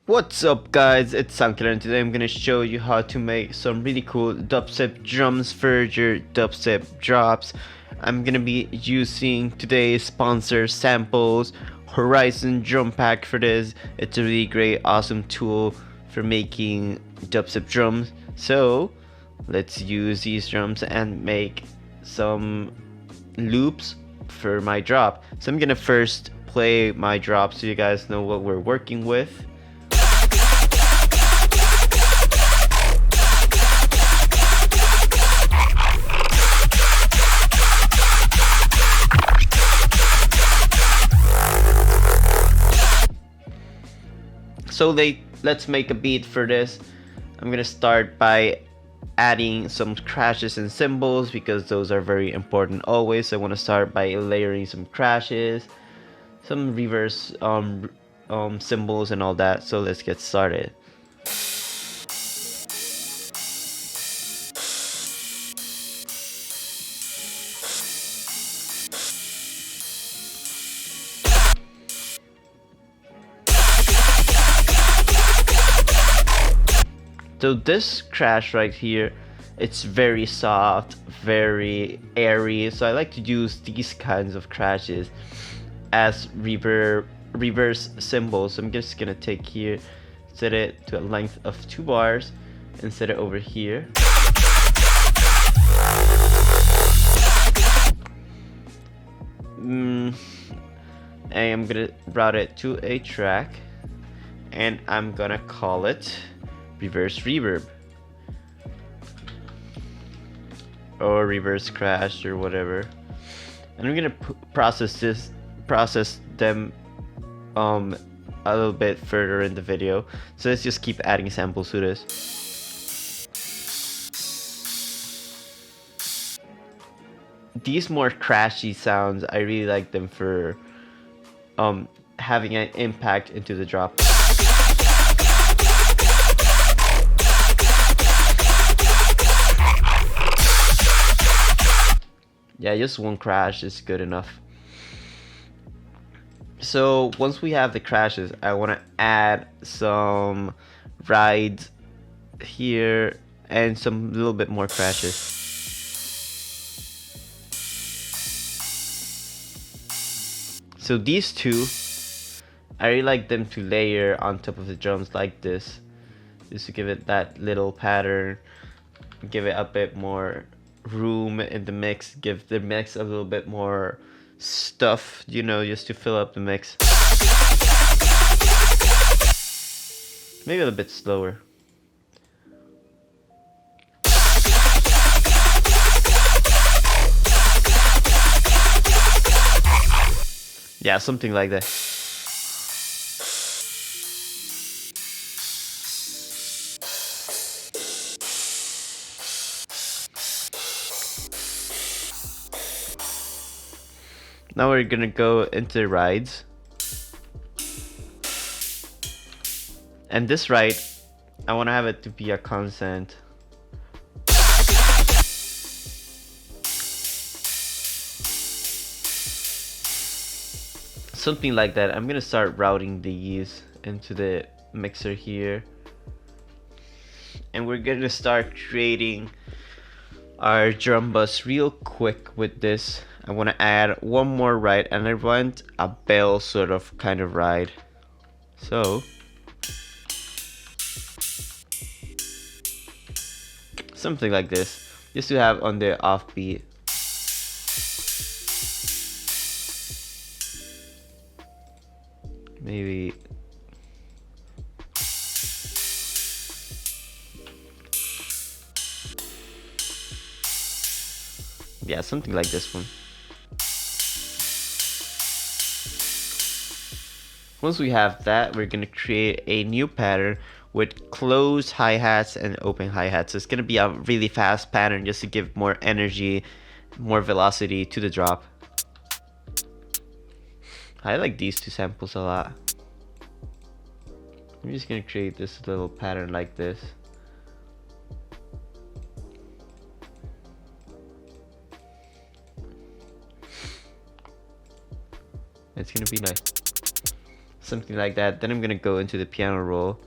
What's up guys, it's Sankar and today I'm gonna show you how to make some really cool dubstep drums for your dubstep drops. I'm gonna be using today's sponsor Samples Horizon drum pack for this. It's a really great awesome tool for making dubstep drums. So let's use these drums and make some loops for my drop. So I'm gonna first play my drop so you guys know what we're working with. So let's make a beat for this. I'm gonna start by adding some crashes and cymbals because those are very important always. I want to start by layering some crashes, some reverse cymbals and all that. So let's get started. So this crash right here, it's very soft, very airy, so I like to use these kinds of crashes as reverse cymbals. So I'm just gonna take here, set it to a length of 2 bars and set it over here. And I'm gonna route it to a track and I'm gonna call it reverse reverb or reverse crash or whatever, and I'm gonna process them a little bit further in the video. So let's just keep adding samples to this. These more crashy sounds, I really like them for having an impact into the drop. Yeah, just one crash is good enough. So once we have the crashes, I want to add some rides here and some little bit more crashes. So these two, I really like them to layer on top of the drums like this, just to give it that little pattern, give it a bit more room in the mix, give the mix a little bit more stuff, you know, just to fill up the mix. Maybe a little bit slower. Yeah, something like that. Now we're gonna go into rides. And this ride, I wanna have it to be a constant. Something like that. I'm gonna start routing these into the mixer here. And we're gonna start creating our drum bus real quick with this. I want to add one more ride, and I want a bell sort of kind of ride. So something like this, just to have on the offbeat. Maybe yeah, something like this one. Once we have that, we're gonna create a new pattern with closed hi-hats and open hi-hats. So it's gonna be a really fast pattern just to give more energy, more velocity to the drop. I like these two samples a lot. I'm just gonna create this little pattern like this. It's gonna be nice. something like that. Then I'm gonna go into the piano roll.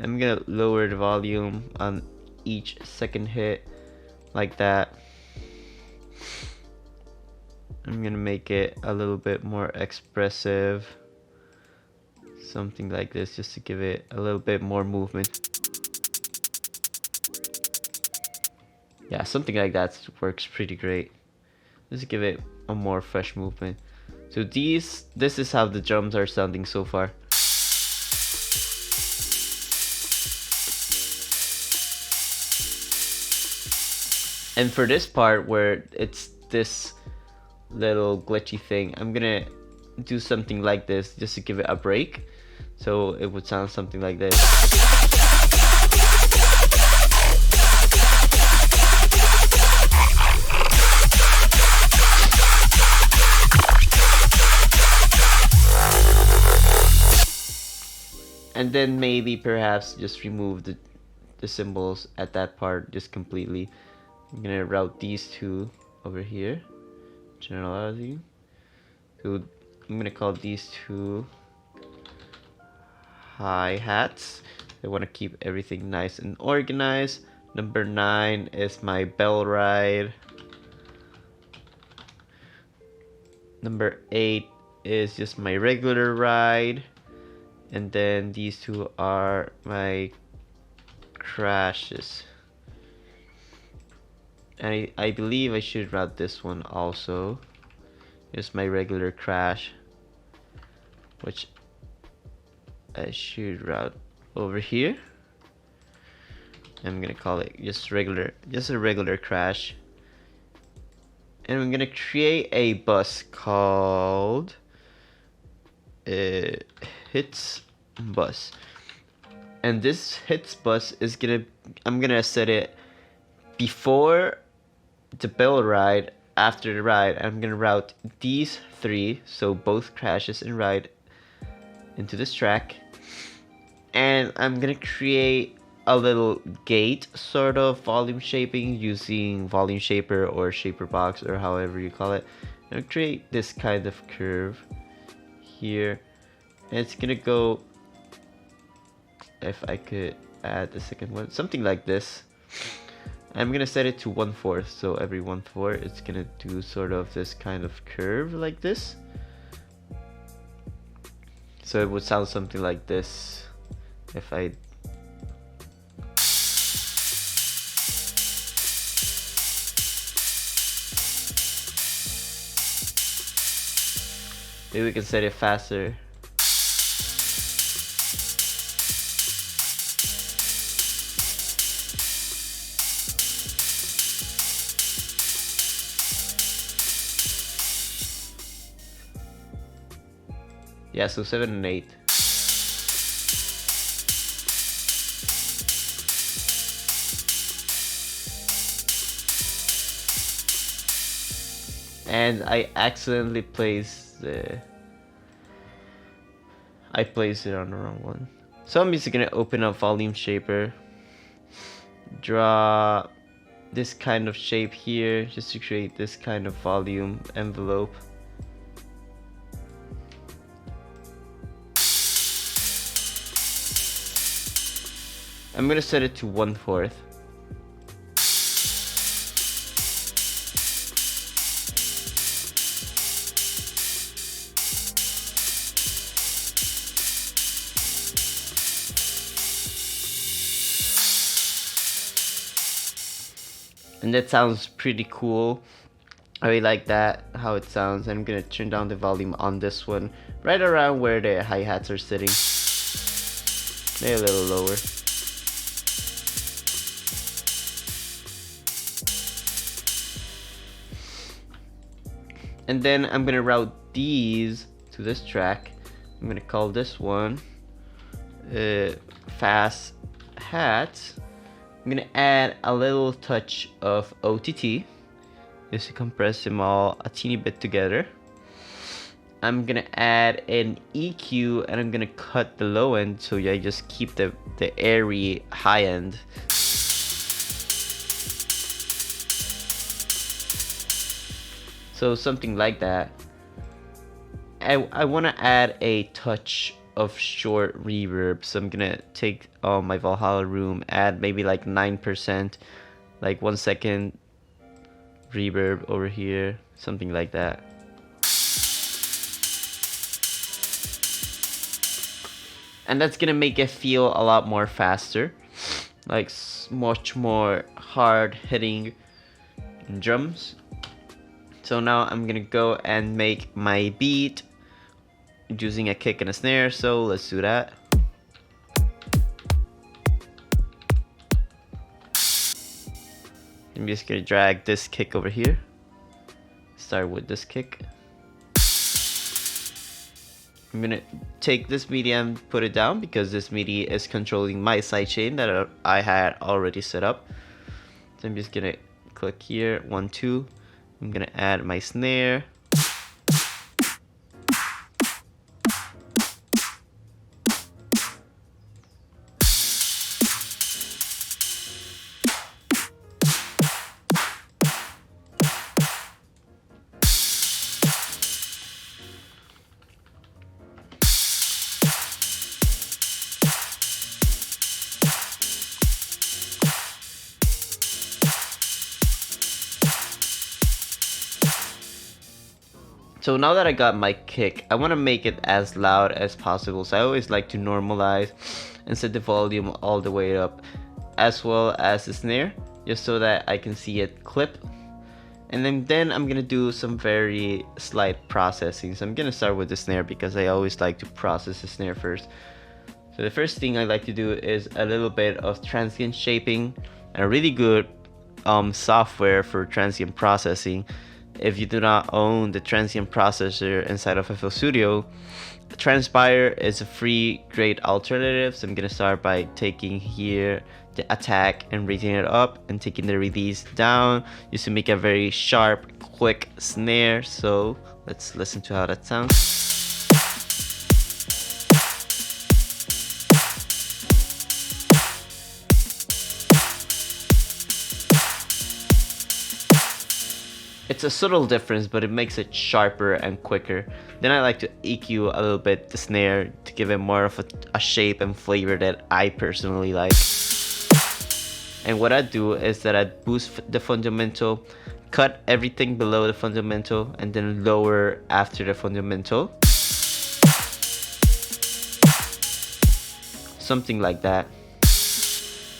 I'm gonna lower the volume on each second hit like that. I'm gonna make it a little bit more expressive, something like this, just to give it a little bit more movement. Yeah, something like that works pretty great. Just to give it a more fresh movement. So this is how the drums are sounding so far. And for this part where it's this little glitchy thing, I'm gonna do something like this just to give it a break. So it would sound something like this. And then maybe perhaps just remove the cymbals at that part just completely. I'm gonna route these two over here. Generality. So I'm gonna call these two hi-hats. I want to keep everything nice and organized. Number 9 is my bell ride. Number 8 is just my regular ride. And then these two are my crashes. And I believe I should route this one also. Just my regular crash, which I should route over here. I'm gonna call it just a regular crash. And I'm gonna create a bus called hits bus. And this hits bus is I'm gonna set it before the bell ride, after the ride. I'm gonna route these 3, so both crashes and ride, into this track. And I'm gonna create a little gate sort of volume shaping using volume shaper or shaper box or however you call it. I'm gonna create this kind of curve here, and it's gonna go, if I could add the second one, something like this. I'm gonna set it to 1/4, so every 1/4 it's gonna do sort of this kind of curve like this. So it would sound something like this if I maybe we can set it faster. Yeah, so 7 and 8. And I accidentally placed it on the wrong one. So I'm just gonna open up volume shaper, draw this kind of shape here just to create this kind of volume envelope. I'm gonna set it to 1/4. And that sounds pretty cool. I really like that, how it sounds. I'm gonna turn down the volume on this one, right around where the hi-hats are sitting. Maybe a little lower. And then I'm gonna route these to this track. I'm gonna call this one fast hats. I'm gonna add a little touch of OTT just to compress them all a teeny bit together. I'm gonna add an EQ and I'm gonna cut the low end so I just keep the airy high end. So something like that. I want to add a touch of short reverb. So I'm gonna take my Valhalla room, add maybe like 9%, like 1 second reverb over here, something like that. And that's gonna make it feel a lot more faster, like much more hard hitting drums. So now I'm gonna go and make my beat using a kick and a snare, so let's do that. I'm just gonna drag this kick over here. Start with this kick. I'm gonna take this MIDI and put it down because this MIDI is controlling my sidechain that I had already set up. So I'm just gonna click here, 1, 2. I'm gonna add my snare. So now that I got my kick, I want to make it as loud as possible. So I always like to normalize and set the volume all the way up, as well as the snare, just so that I can see it clip. And then I'm gonna do some very slight processing. So I'm gonna start with the snare because I always like to process the snare first. So the first thing I like to do is a little bit of transient shaping, and a really good software for transient processing. If you do not own the transient processor inside of FL Studio, Transpire is a free, great alternative. So I'm gonna start by taking here the attack and raising it up, and taking the release down, just to make a very sharp, quick snare. So let's listen to how that sounds. It's a subtle difference, but it makes it sharper and quicker. Then I like to EQ a little bit the snare to give it more of a shape and flavor that I personally like. And what I do is that I boost the fundamental, cut everything below the fundamental, and then lower after the fundamental. Something like that.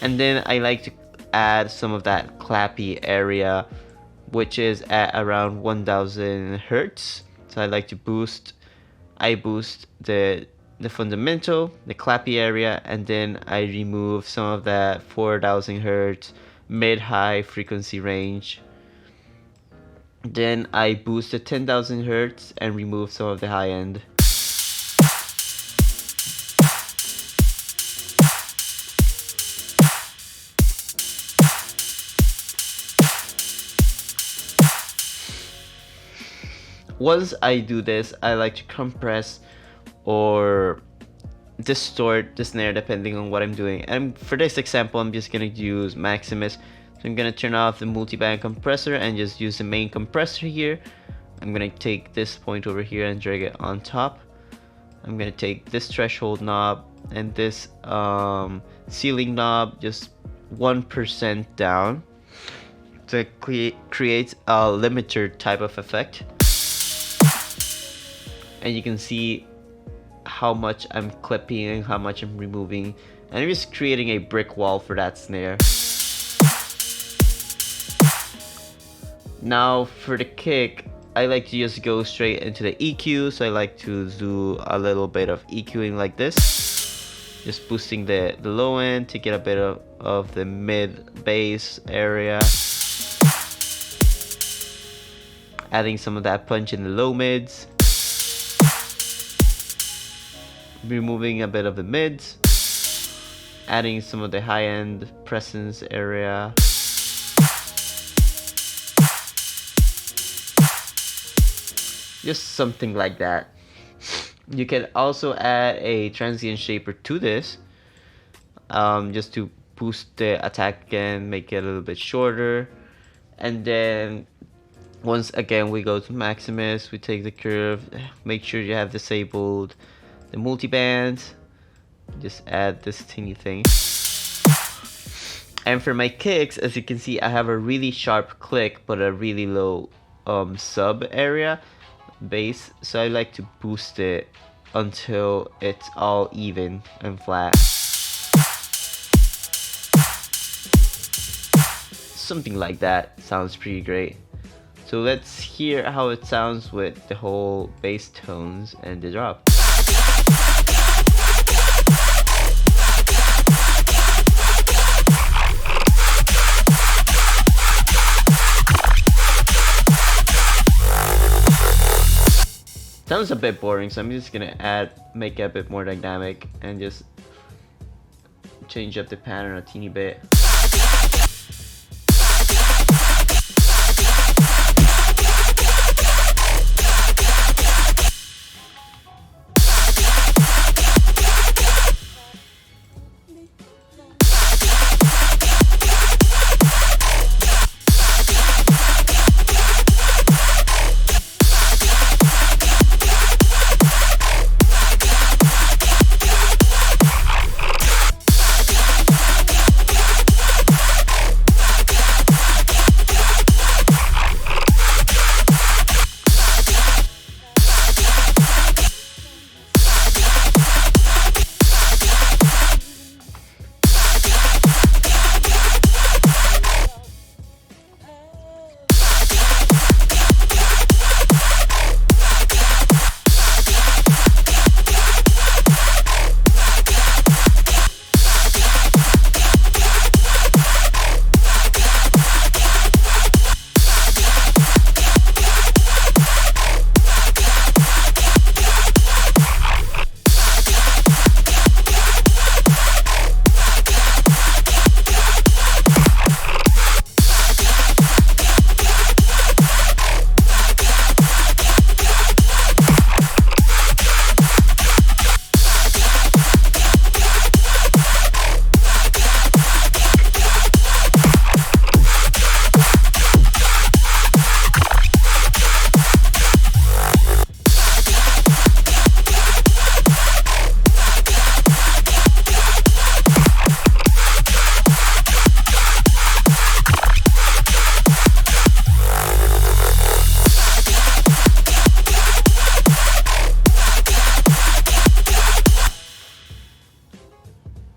And then I like to add some of that clappy area, which is at around 1000 hertz. So I like to boost the fundamental, the clappy area, and then I remove some of that 4000 hertz mid-high frequency range. Then I boost the 10,000 hertz and remove some of the high end. Once I do this, I like to compress or distort the snare depending on what I'm doing. And for this example, I'm just gonna use Maximus. So I'm gonna turn off the multiband compressor and just use the main compressor here. I'm gonna take this point over here and drag it on top. I'm gonna take this threshold knob and this ceiling knob just 1% down to create a limiter type of effect. And you can see how much I'm clipping and how much I'm removing, and I'm just creating a brick wall for that snare. Now for the kick, I like to just go straight into the EQ, so I like to do a little bit of EQing like this, just boosting the low end to get a bit of the mid bass area, adding some of that punch in the low mids, removing a bit of the mids, adding some of the high-end presence area, just something like that. You can also add a transient shaper to this, just to boost the attack again, make it a little bit shorter. And then once again we go to Maximus, we take the curve, make sure you have disabled the multiband, just add this teeny thing. And for my kicks, as you can see, I have a really sharp click but a really low sub area bass, so I like to boost it until it's all even and flat. Something like that sounds pretty great. So let's hear how it sounds with the whole bass tones and the drop. Sounds a bit boring, so I'm just gonna make it a bit more dynamic and just change up the pattern a teeny bit.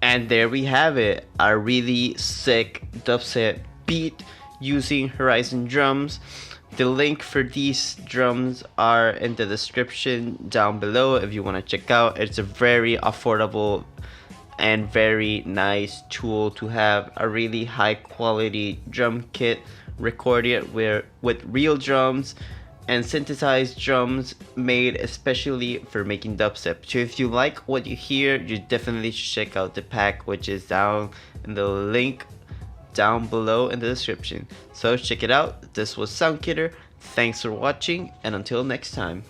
And there we have it, a really sick dubstep beat using Horizon drums. The link for these drums are in the description down below if you want to check out. It's a very affordable and very nice tool to have a really high quality drum kit recorded with real drums and synthesized drums made especially for making dubstep. So if you like what you hear, you definitely should check out the pack, which is down in the link down below in the description. So check it out. This was Soundkidder. Thanks for watching, and until next time.